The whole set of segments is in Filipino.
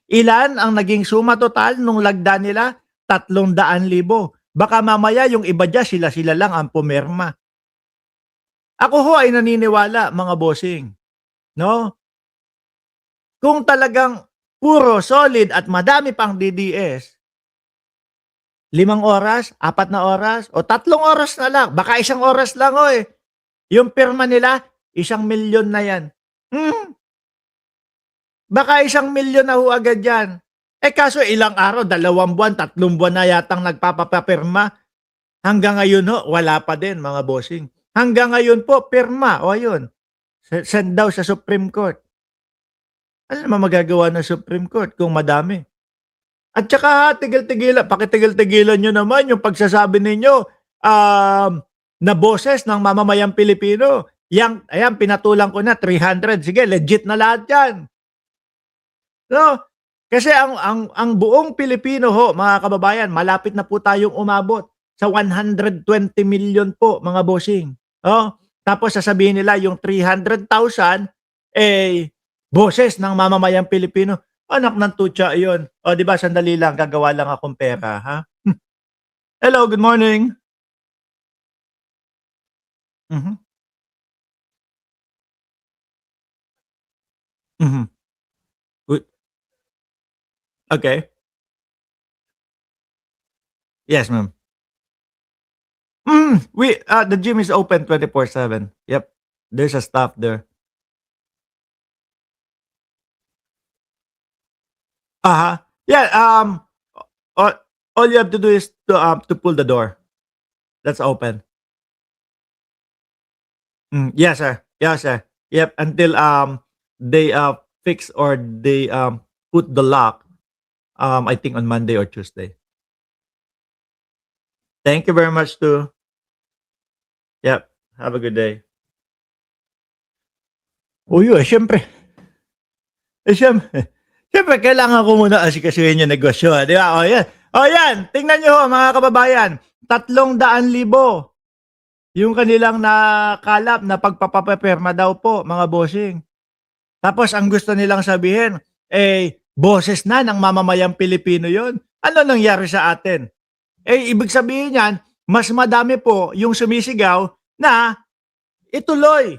Ilan ang naging suma total nung lagda nila? 300,000. Baka mamaya yung iba diyan sila-sila lang ang pumirma. Ako ho ay naniniwala mga bossing, 'no? Kung talagang puro solid at madami pang DDS, 5 oras, 4 na oras, o 3 oras na lang, baka 1 oras lang ho, eh. Yung pirma nila, 1,000,000 na yan. Baka 1,000,000 na ho agad yan. Eh, kaso ilang araw, 2 buwan, 3 buwan na yatang nagpapapirma. Hanggang ngayon ho, wala pa din mga bossing. Hanggang ngayon po, pirma, o ayun, send daw sa Supreme Court. Ano naman magagawa ng Supreme Court kung madami? At saka tigil-tigilan, pakitigil-tigilan niyo naman yung pagsasabi ninyo, na boses ng mamamayang Pilipino. Yang ayan, pinatulan ko na 300. Sige, legit na lahat 'yan. No? Kasi ang buong Pilipino ho, mga kababayan, malapit na po tayong umabot sa 120 million po, mga bossing. Oh, tapos sasabihin nila yung 300,000 eh boses ng mamamayang Pilipino. Anak ng tutya 'yon. O, 'di ba, sandali lang, gagawa lang akong pera, ha? Hello, good morning. Mhm, mhm. Uy, okay. Yes, ma'am. The gym is open 24/7. Yep, there's a staff there. Uh-huh. Yeah, all all you have to do is to pull the door. That's open. Yes, sir. Yes, sir. Yep, until, they, fix or they, put the lock, I think on Monday or Tuesday. Thank you very much too. Yep, have a good day. Oh, yun, siyempre. Siyempre kailangan ko muna asikasuhin yung negosyo, 'di ba? O yan, tingnan niyo ho mga kababayan, 300,000 yung kanilang nakalap na pagpapapirma daw po, mga bossing. Tapos ang gusto nilang sabihin, eh, boses na ng mamamayang Pilipino yon. Ano nangyari sa atin? Eh, ibig sabihin niyan, mas madami po yung sumisigaw na ituloy,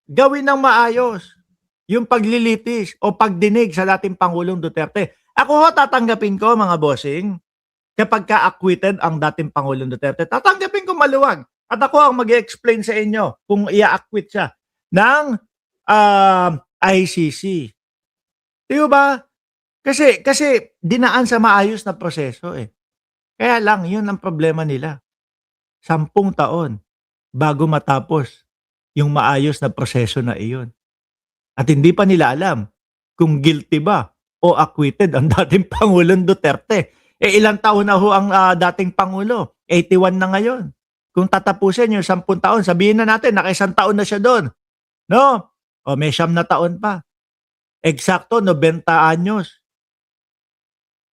gawin ng maayos yung paglilitis o pagdinig sa dating Pangulong Duterte. Ako ho, tatanggapin ko, mga bossing, kapag ka-acquitted ang dating Pangulong Duterte, tatanggapin ko maluwag. At ako ang mag-explain sa inyo kung i-acquit siya ng ICC. Di ba? Kasi dinaan sa maayos na proseso eh. Kaya lang, yun ang problema nila. 10 taon bago matapos yung maayos na proseso na iyon. At hindi pa nila alam kung guilty ba o acquitted ang dating Pangulong Duterte. Eh, ilang taon na ho ang dating Pangulo? 81 na ngayon. Kung tatapusin yung 10 taon, sabihin na natin, naka-1 taon na siya doon. No? O may 9 na taon pa. Eksakto, 90 anyos.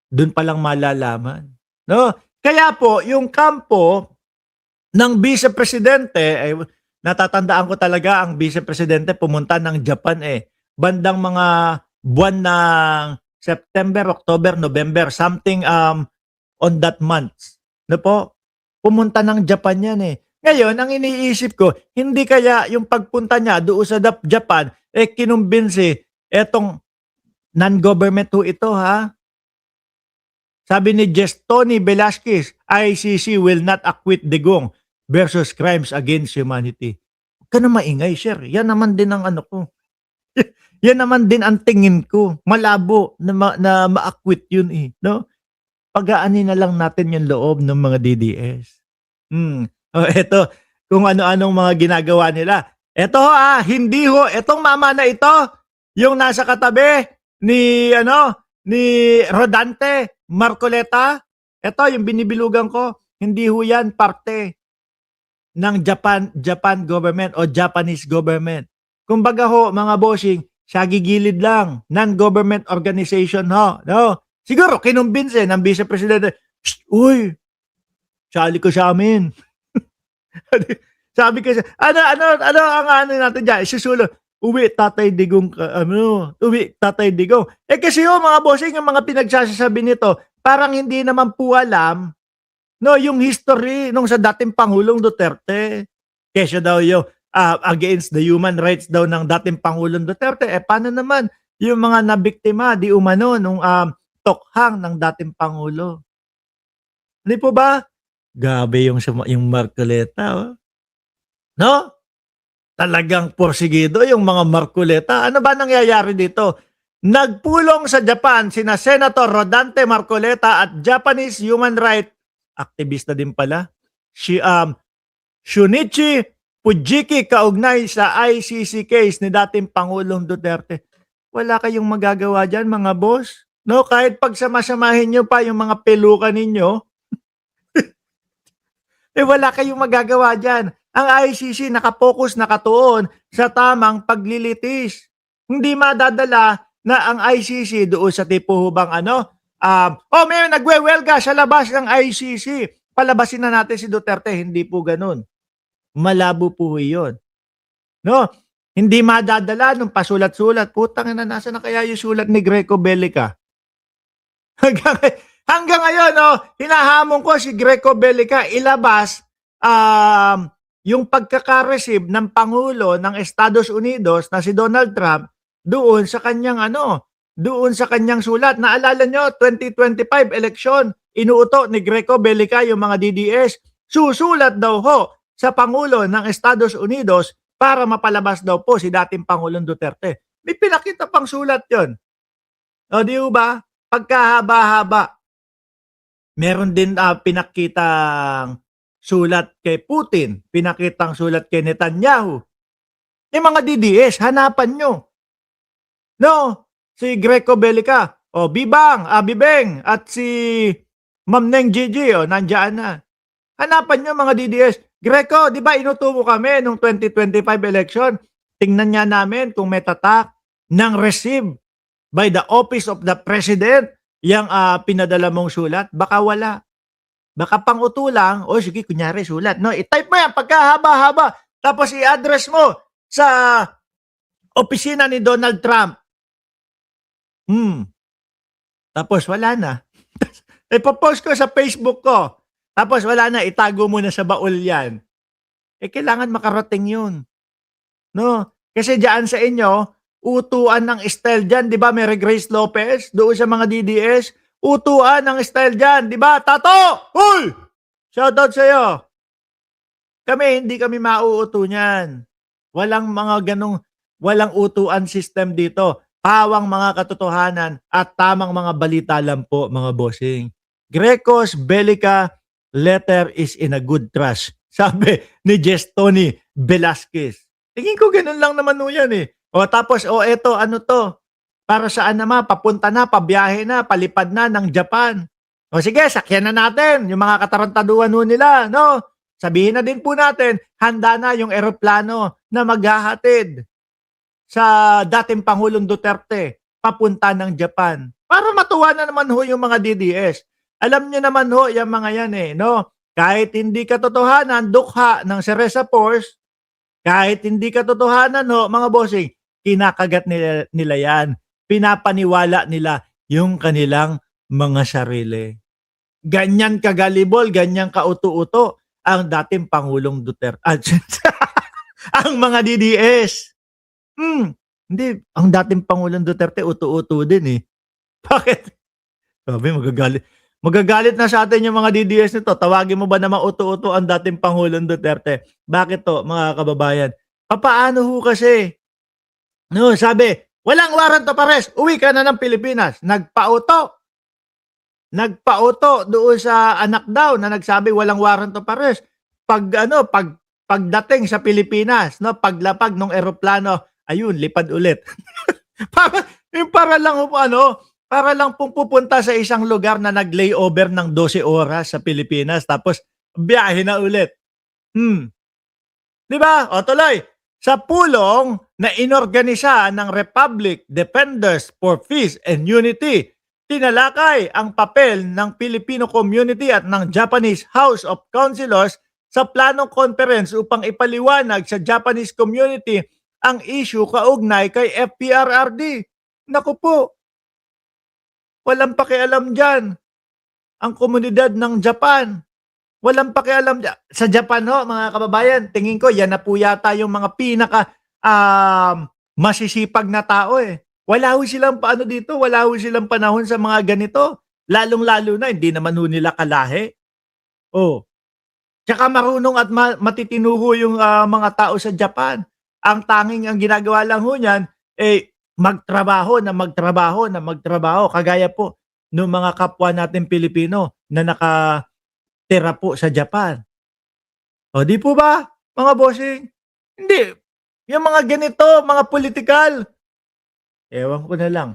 Doon pa lang malalaman. No? Kaya po, yung kampo ng vice-presidente, ay natatandaan ko talaga ang vice-presidente pumunta ng Japan eh. Bandang mga buwan ng September, October, November, something on that month. No po? Pumunta ng Japan yan eh. Ngayon, ang iniisip ko, hindi kaya yung pagpunta niya doon sa Japan, eh kinumbinsi, etong non-government ho ito ha. Sabi ni Tony Velasquez, ICC will not acquit Digong versus crimes against humanity. Huwag ka na maingay, sir. Yan naman din ang ano ko. Yan naman din ang tingin ko. Malabo na, ma-acquit yun eh. No? Pagaanin na lang natin yung loob ng mga DDS. Eto, kung ano-anong mga ginagawa nila. Eto ho hindi ho, etong mama na ito, yung nasa katabi ni Rodante Marcoleta, eto yung binibilugan ko, hindi ho yan parte ng Japan government o Japanese government. Kumbaga ho, mga bossing, sa gigilid lang, non-government organization ho. No? Siguro, kinumbinse ng Vice Presidente, uy, sali ko sa amin. Sabi ko, ano ang ano natin dyan, isusulong. Uwi Tatay Digong uwi Tatay Digong. Kasi mga bossing yung mga pinagsasabi nito, parang hindi naman po alam, no, yung history nung sa dating Pangulong Duterte. Kesyo daw yung against the human rights daw ng dating Pangulong Duterte. Paano naman yung mga nabiktima di umano nung tokhang ng dating Pangulo? Hindi po ba? Grabe yung Marcoleta, oh. No? Talagang porsigido yung mga Marcoleta. Ano ba nangyayari dito? Nagpulong sa Japan sina Senator Rodante Marcoleta at Japanese human rights aktivista din pala, Shunichi Fujiki kaugnay sa ICC case ni dating Pangulong Duterte. Wala kayong magagawa dyan mga boss. No, kahit pagsamasamahin nyo pa yung mga pelukan ninyo, wala kayong magagawa dyan. Ang ICC nakapokus, nakatuon sa tamang paglilitis. Hindi madadala na ang ICC doon sa tipo hubang may nagwewelga sa labas ng ICC. Palabasin na natin si Duterte. Hindi po ganun. Malabo po yun. No? Hindi madadala nung pasulat-sulat. Putang na, nasa na kaya yung sulat ni Greco Bellica? Hanggang ngayon, hinahamon ko si Greco Bellica ilabas yung pagkaka-receive ng Pangulo ng Estados Unidos na si Donald Trump doon sa kanyang doon sa kanyang sulat. Naalala nyo, 2025 election, inuuto ni Greco Bellica yung mga DDS, susulat daw ho sa Pangulo ng Estados Unidos para mapalabas daw po si dating Pangulong Duterte. May pinakita pang sulat yon. O di ba? Pagkahaba-haba. Meron din pinakitang sulat kay Putin, pinakitang sulat kay Netanyahu. Yung mga DDS, hanapan nyo. No, si Greco Bellica, Bibang, Bibeng, at si Ma'am Neng Gigi, nandiyan na. Hanapan nyo mga DDS. Greco, di ba inutubo kami nung 2025 election? Tingnan nga namin kung may tatak ng receive by the office of the president yung pinadala mong sulat. Baka wala. Baka pang-uto lang. Sige, kunyari sulat. No, i-type mo yan pagkahaba-haba. Tapos i-address mo sa opisina ni Donald Trump. Tapos wala na. Ipopost ko sa Facebook ko. Tapos wala na, itago mo na sa baul yan. Kailangan makarating yun. No? Kasi dyan sa inyo, utuan ng style dyan. Di ba, Mary Grace Lopez, doon sa mga DDS, utuan ng style dyan. Di ba? Tato! Uy! Shoutout sa'yo. Hindi kami mauuto niyan. Walang utuan system dito. Pawang mga katotohanan at tamang mga balita lang po, mga bossing. Greco's Bellica letter is in a good trust. Sabi ni Jess Tony Velasquez. Tingin ko ganun lang naman yan eh. Tapos, eto, ano to? Para saan naman? Papunta na, pabiyahe na, palipad na ng Japan. Sige, sakyan na natin yung mga katarantaduan nila, no? Sabihin na din po natin, handa na yung eroplano na maghahatid sa dating Pangulong Duterte papunta ng Japan. Para matuwa na naman ho yung mga DDS. Alam niyo naman ho, yung mga yan no? Kahit hindi katotohanan, dukha ng Cereza Force, kahit hindi katotohanan ho, mga bossing, kinakagat nila yan. Pinapaniwala nila yung kanilang mga sarili. Ganyan kagalibol, ganyan kauto-uto ang dating Pangulong Duterte. Ang mga DDS. Hindi, ang dating Pangulong Duterte uto-uto din eh. Bakit? Sabi, magagalit na sa atin yung mga DDS nito. Tawagin mo ba na mauto-uto ang dating Pangulong Duterte? Bakit to, mga kababayan? Paano ho kasi? No, sabi, walang warrant of arrest. Uwi ka na ng Pilipinas. Nagpauto doon sa anak daw na nagsabi walang warrant of arrest. Pagdating sa Pilipinas, no, paglapag ng eroplano, ayun, lipad ulit. para lang pong pupunta sa isang lugar na nag-layover ng 12 oras sa Pilipinas tapos biyahe na ulit. Di ba? Tuloy. Sa pulong na inorganisa ng Republic Defenders for Peace and Unity, tinalakay ang papel ng Filipino community at ng Japanese House of Councilors sa planong conference upang ipaliwanag sa Japanese community ang issue kaugnay kay FPRRD. Naku po, walang pakialam diyan ang komunidad ng Japan. Walang pakialam sa Japan ho, mga kababayan. Tingin ko yan na po yata yung mga pinaka masisipag na tao eh. Wala ho silang paano dito, wala ho silang panahon sa mga ganito. Lalong-lalo na hindi naman ho nila kalahi. Oh, tsaka marunong at matitino ho yung mga tao sa Japan. Ang tanging ang ginagawa lang ho niyan eh magtrabaho na magtrabaho na magtrabaho kagaya po ng mga kapwa natin Pilipino na nakatira po sa Japan. O di po ba, mga bossing? Hindi. Yung mga ganito, mga politikal, ewan ko na lang.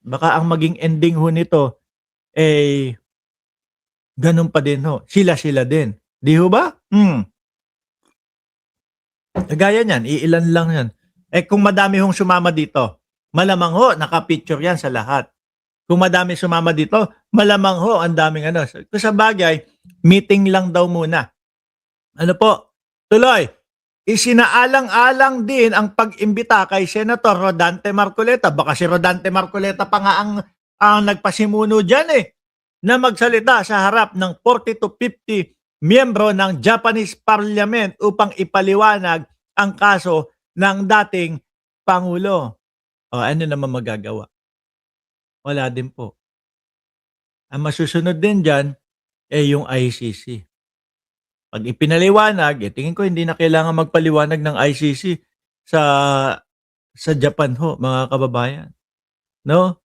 Baka ang maging ending ho nito, eh, ganun pa din ho. Sila-sila din. Di ho ba? Kagaya niyan, iilan lang yan. Eh kung madami hong sumama dito, malamang ho, naka-picture yan sa lahat. Kung madami sumama dito, malamang ho, ang daming ano. Kung sa bagay, meeting lang daw muna. Ano po? Tuloy, isinaalang-alang din ang pag-imbita kay Senator Rodante Marcoleta. Baka si Rodante Marcoleta pa nga ang nagpasimuno dyan eh, na magsalita sa harap ng 40 to 50 miyembro ng Japanese Parliament upang ipaliwanag ang kaso ng dating Pangulo. O ano naman magagawa? Wala din po. Ang masusunod din dyan, yung ICC. Pag ipinaliwanag, tingin ko hindi na kailangan magpaliwanag ng ICC sa Japan ho, mga kababayan. No?